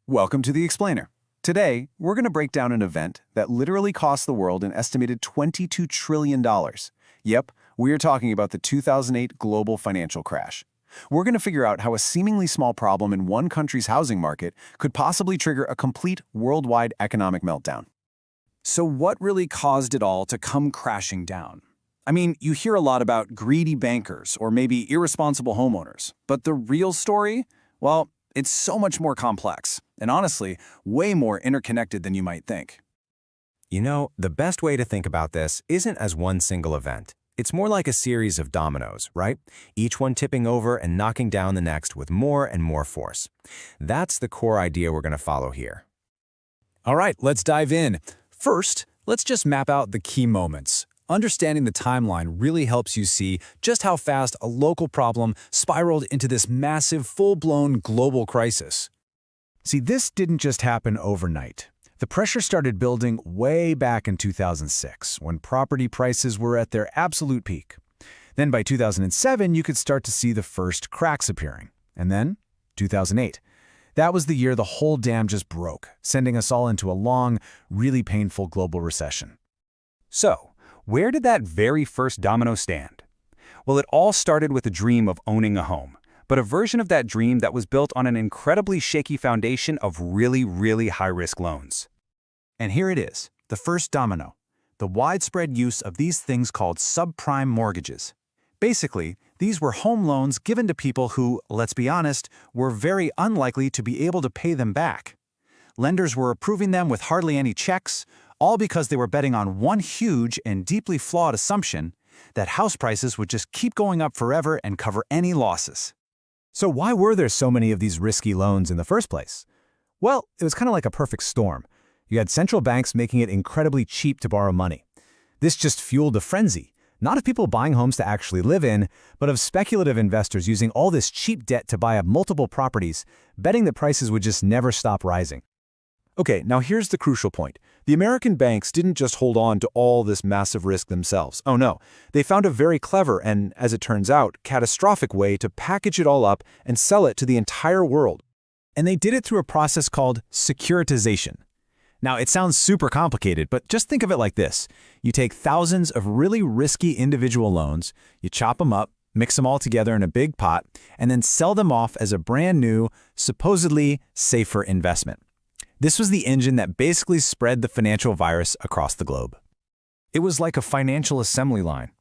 Welcome to The Explainer. Today, we're going to break down an event that literally cost the world an estimated $22 trillion. Yep, we are talking about the 2008 global financial crash. We're going to figure out how a seemingly small problem in one country's housing market could possibly trigger a complete worldwide economic meltdown. So what really caused it all to come crashing down? I mean, you hear a lot about greedy bankers or maybe irresponsible homeowners, but the real story? Well, it's so much more complex, and honestly, way more interconnected than you might think. You know, the best way to think about this isn't as one single event. It's more like a series of dominoes, right? Each one tipping over and knocking down the next with more and more force. That's the core idea we're going to follow here. All right, let's dive in. First, let's just map out the key moments. Understanding the timeline really helps you see just how fast a local problem spiraled into this massive, full-blown global crisis. See, this didn't just happen overnight. The pressure started building way back in 2006, when property prices were at their absolute peak. Then by 2007, you could start to see the first cracks appearing. And then, 2008. That was the year the whole dam just broke, sending us all into a long, really painful global recession. So, where did that very first domino stand? Well, it all started with a dream of owning a home, but a version of that dream that was built on an incredibly shaky foundation of really high-risk loans. And here it is, the first domino, the widespread use of these things called subprime mortgages. Basically, these were home loans given to people who, let's be honest, were very unlikely to be able to pay them back. Lenders were approving them with hardly any checks, all because they were betting on one huge and deeply flawed assumption that house prices would just keep going up forever and cover any losses. So why were there so many of these risky loans in the first place? Well, it was kind of like a perfect storm. You had central banks making it incredibly cheap to borrow money. This just fueled a frenzy, not of people buying homes to actually live in, but of speculative investors using all this cheap debt to buy up multiple properties, betting that prices would just never stop rising. Okay, now here's the crucial point. The American banks didn't just hold on to all this massive risk themselves. Oh no, they found a very clever and, as it turns out, catastrophic way to package it all up and sell it to the entire world. And they did it through a process called securitization. Now, it sounds super complicated, but just think of it like this. You take thousands of really risky individual loans, you chop them up, mix them all together in a big pot, and then sell them off as a brand new, supposedly safer investment. This was the engine that basically spread the financial virus across the globe. It was like a financial assembly line.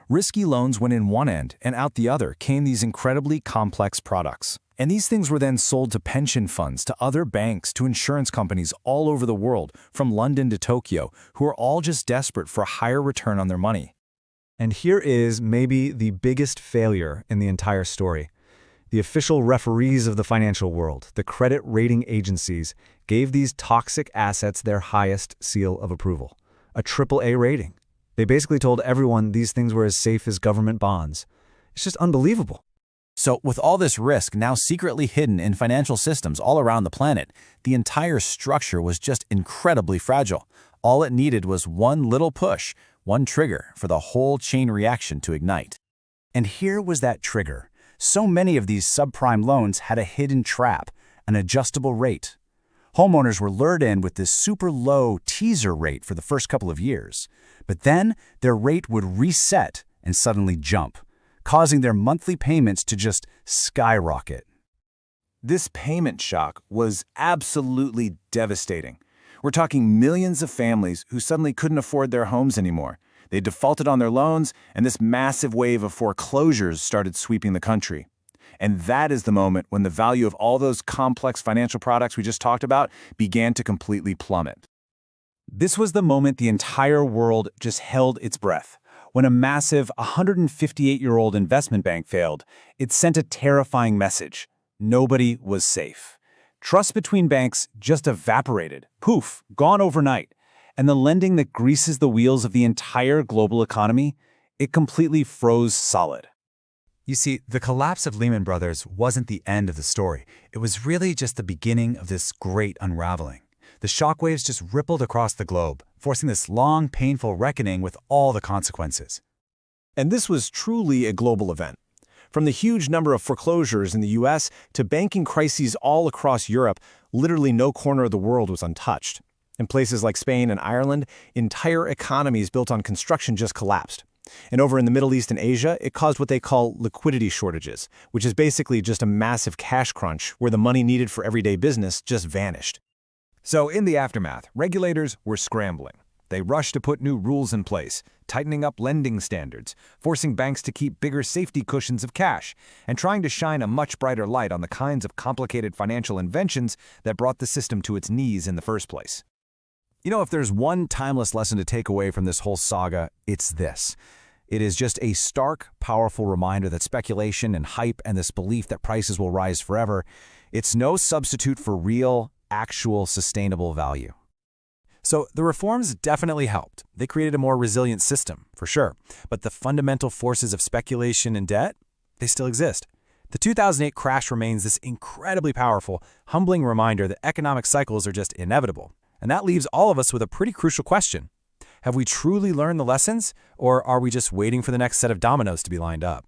Risky loans went in one end, and out the other came these incredibly complex products. And these things were then sold to pension funds, to other banks, to insurance companies all over the world, from London to Tokyo, who are all just desperate for a higher return on their money. And here is maybe the biggest failure in the entire story. The official referees of the financial world, the credit rating agencies, gave these toxic assets their highest seal of approval, a AAA rating. They basically told everyone these things were as safe as government bonds. It's just unbelievable. So with all this risk now secretly hidden in financial systems all around the planet, the entire structure was just incredibly fragile. All it needed was one little push, one trigger for the whole chain reaction to ignite. And here was that trigger. So many of these subprime loans had a hidden trap, an adjustable rate. Homeowners were lured in with this super low teaser rate for the first couple of years, but then their rate would reset and suddenly jump, causing their monthly payments to just skyrocket. This payment shock was absolutely devastating. We're talking millions of families who suddenly couldn't afford their homes anymore. They defaulted on their loans, and this massive wave of foreclosures started sweeping the country. And that is the moment when the value of all those complex financial products we just talked about began to completely plummet. This was the moment the entire world just held its breath. When a massive 158-year-old investment bank failed, it sent a terrifying message. Nobody was safe. Trust between banks just evaporated. Poof, gone overnight. And the lending that greases the wheels of the entire global economy, it completely froze solid. You see, the collapse of Lehman Brothers wasn't the end of the story. It was really just the beginning of this great unraveling. The shockwaves just rippled across the globe, forcing this long, painful reckoning with all the consequences. And this was truly a global event. From the huge number of foreclosures in the US to banking crises all across Europe, literally no corner of the world was untouched. In places like Spain and Ireland, entire economies built on construction just collapsed. And over in the Middle East and Asia, it caused what they call liquidity shortages, which is basically just a massive cash crunch where the money needed for everyday business just vanished. So in the aftermath, regulators were scrambling. They rushed to put new rules in place, tightening up lending standards, forcing banks to keep bigger safety cushions of cash, and trying to shine a much brighter light on the kinds of complicated financial inventions that brought the system to its knees in the first place. You know, if there's one timeless lesson to take away from this whole saga, it's this. It is just a stark, powerful reminder that speculation and hype and this belief that prices will rise forever, it's no substitute for real, actual, sustainable value. So the reforms definitely helped. They created a more resilient system, for sure. But the fundamental forces of speculation and debt, they still exist. The 2008 crash remains this incredibly powerful, humbling reminder that economic cycles are just inevitable. And that leaves all of us with a pretty crucial question. Have we truly learned the lessons, or are we just waiting for the next set of dominoes to be lined up?